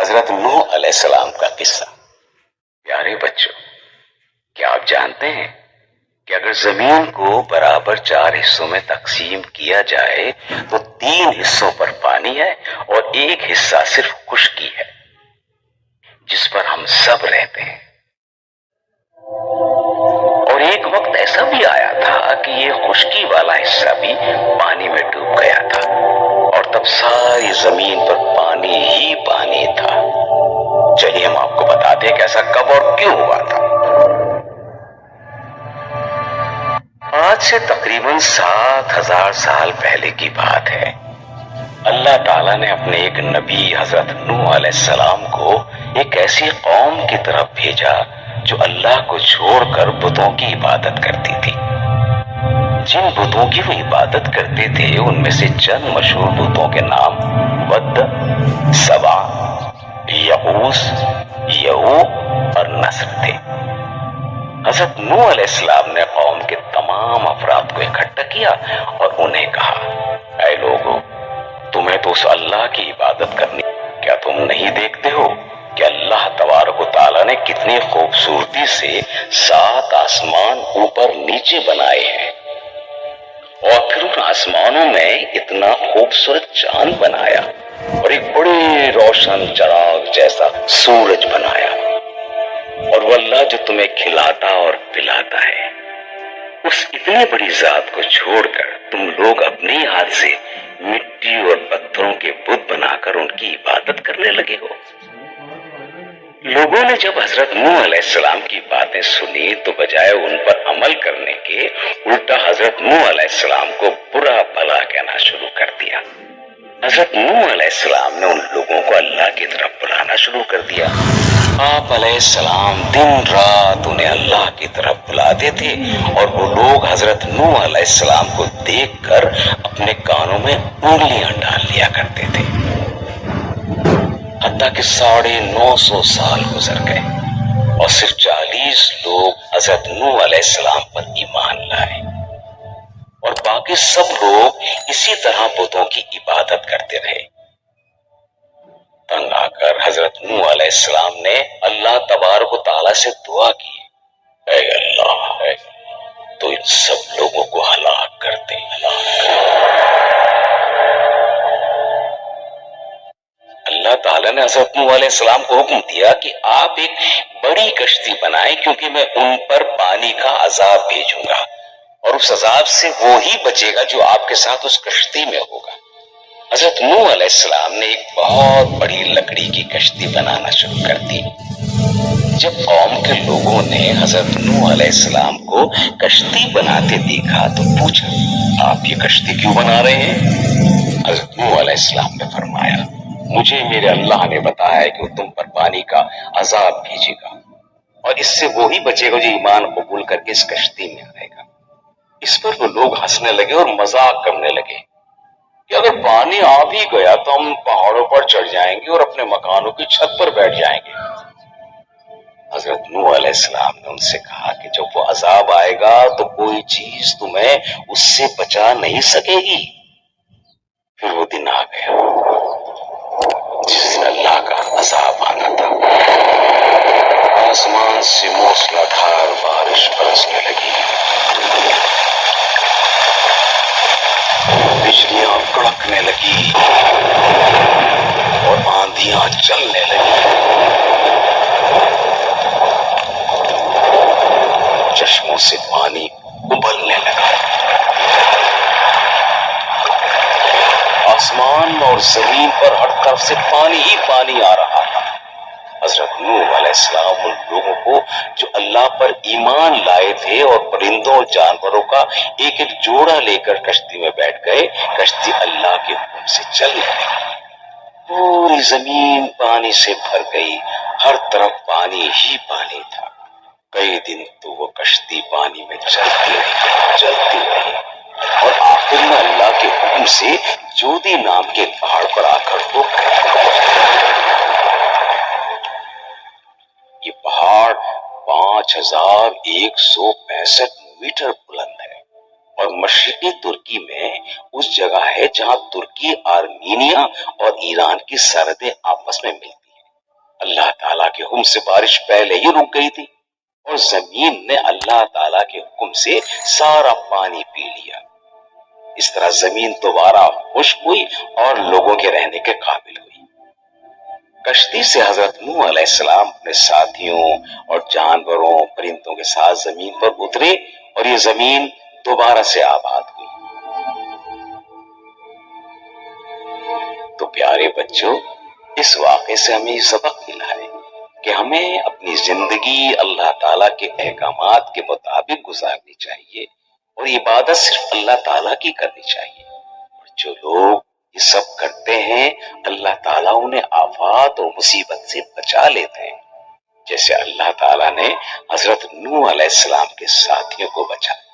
حضرت نوح علیہ السلام کا قصہ۔ پیارے بچوں، کیا آپ جانتے ہیں کہ اگر زمین کو برابر 4 حصوں میں تقسیم کیا جائے تو 3 حصوں پر پانی ہے اور 1 حصہ صرف خشکی ہے جس پر ہم سب رہتے ہیں۔ اور ایک وقت ایسا بھی آیا تھا کہ یہ خشکی والا حصہ بھی پانی میں ڈوب گیا تھا اور تب ساری زمین پر پانی ہی پانی تھا۔ چلیے ہم آپ کو بتاتے ہیں کہ ایسا کب اور کیوں ہوا تھا۔ آج سے تقریباً 7000 سال پہلے کی بات ہے۔ اللہ تعالیٰ نے اپنے ایک نبی حضرت نوح علیہ السلام کو ایک ایسی قوم کی طرف بھیجا جو اللہ کو چھوڑ کر بتوں کی عبادت کرتی تھی۔ جن بتوں کی وہ عبادت کرتے تھے ان میں سے چند مشہور بتوں کے نام ود، سبع، یغوث، یعوق اور نصر تھے۔ حضرت نوح علیہ السلام نے قوم کے تمام افراد کو اکٹھا کیا اور انہیں کہا، اے لوگو، تمہیں تو اس اللہ کی عبادت کرنی، کیا تم نہیں دیکھتے ہو کہ اللہ تبارک و تعالیٰ نے کتنی خوبصورتی سے 7 آسمان اوپر نیچے بنائے ہیں اور پھر ان آسمانوں میں اتنا خوبصورت چاند بنایا اور ایک بڑے روشن چراغ جیسا سورج بنایا، اور وہ اللہ جو تمہیں کھلاتا اور پلاتا ہے، اس اتنی بڑی ذات کو چھوڑ کر تم لوگ اپنے ہاتھ سے مٹی اور پتھروں کے بت بنا کر ان کی عبادت کرنے لگے ہو۔ لوگوں نے جب حضرت نوح علیہ السلام کی باتیں سنی تو بجائے ان پر عمل کرنے کے الٹا حضرت نوح علیہ السلام کو برا بھلا کہنا شروع کر دیا۔ حضرت نوح علیہ السلام نے ان لوگوں کو اللہ کی طرف بلانا شروع کر دیا۔ آپ علیہ السلام دن رات انہیں اللہ کی طرف بلاتے تھے اور وہ لوگ حضرت نوح علیہ السلام کو دیکھ کر اپنے کانوں میں انگلیاں ڈال لیا کرتے تھے، حتیٰ کہ 950 سال گزر گئے اور صرف 40 لوگ حضرت نوح علیہ السلام پر ایمان لائے اور باقی سب لوگ اسی طرح بتوں کی عبادت کرتے رہے۔ تنگ آ کر حضرت نوح علیہ السلام نے اللہ تبارک و تعالیٰ سے دعا کی، اے اللہ، تو ان سب لوگوں کو ہلاک کر دے۔ اللہ تعالیٰ نے حضرت نوح علیہ السلام کو حکم دیا کہ آپ ایک بڑی کشتی بنائیں کیونکہ میں ان پر پانی کا عذاب بھیجوں گا اور اس عذاب سے وہی بچے گا جو آپ کے ساتھ اس کشتی میں ہوگا۔ حضرت نوح علیہ السلام نے ایک بہت بڑی لکڑی کی کشتی بنانا شروع کر دی۔ جب قوم کے لوگوں نے حضرت نوح علیہ السلام کو کشتی بناتے دیکھا تو پوچھا، آپ یہ کشتی کیوں بنا رہے ہیں؟ حضرت نوح علیہ السلام نے فرمایا، مجھے میرے اللہ نے بتایا ہے کہ وہ تم پر پانی کا عذاب بھیجے گا اور اس سے وہی بچے گا جو ایمان قبول کر کے اس کشتی میں آئے گا۔ اس پر وہ لوگ ہنسنے لگے اور مذاق کرنے لگے کہ اگر پانی آ بھی گیا تو ہم پہاڑوں پر چڑھ جائیں گے اور اپنے مکانوں کی چھت پر بیٹھ جائیں گے۔ حضرت نوح علیہ السلام نے ان سے کہا کہ جب وہ عذاب آئے گا تو کوئی چیز تمہیں اس سے بچا نہیں سکے گی۔ پھر وہ دن آ گیا جس دن اللہ کا عذاب آنا تھا۔ آسمان سے موسلا دھار بارش برسنے لگی، بجلیاں کڑکنے لگی اور آندھیاں چلنے لگی، چشموں سے پانی ابلنے لگا، آسمان اور زمین پر ہر طرف سے پانی ہی پانی آ رہا تھا۔ حضرت نوح علیہ السلام ان لوگوں کو جو اللہ پر ایمان لائے تھے اور پرندوں اور جانوروں کا ایک ایک جوڑا لے کر کشتی میں بیٹھ گئے۔ کشتی اللہ کے حکم سے چلنے لگی، پوری زمین پانی سے بھر گئی، ہر طرف پانی ہی پانی تھا۔ کئی دن تو وہ کشتی پانی میں چلتی رہی اور آخر میں اللہ کے حکم سے جودی نام کے پہاڑ پر آ کر وہ یہ پہاڑ 5165 میٹر بلند ہے اور مشرقی ترکی میں اس جگہ ہے جہاں ترکی، آرمینیا اور ایران کی سرحدیں آپس میں ملتی ہیں۔ اللہ تعالیٰ کے حکم سے بارش پہلے ہی رک گئی تھی اور زمین نے اللہ تعالیٰ کے حکم سے سارا پانی پی لیا۔ اس طرح زمین دوبارہ خشک ہوئی اور لوگوں کے رہنے کے قابل ہوئی۔ کشتی سے حضرت نوح علیہ السلام اپنے ساتھیوں اور جانوروں پرندوں کے ساتھ زمین پر اترے اور یہ زمین دوبارہ سے آباد ہوئی۔ تو پیارے بچوں، اس واقعے سے ہمیں یہ سبق ملا ہے کہ ہمیں اپنی زندگی اللہ تعالیٰ کے احکامات کے مطابق گزارنی چاہیے اور عبادت صرف اللہ تعالیٰ کی کرنی چاہیے۔ اور جو لوگ یہ سب کرتے ہیں اللہ تعالیٰ انہیں آفات اور مصیبت سے بچا لیتے ہیں، جیسے اللہ تعالیٰ نے حضرت نوح علیہ السلام کے ساتھیوں کو بچایا۔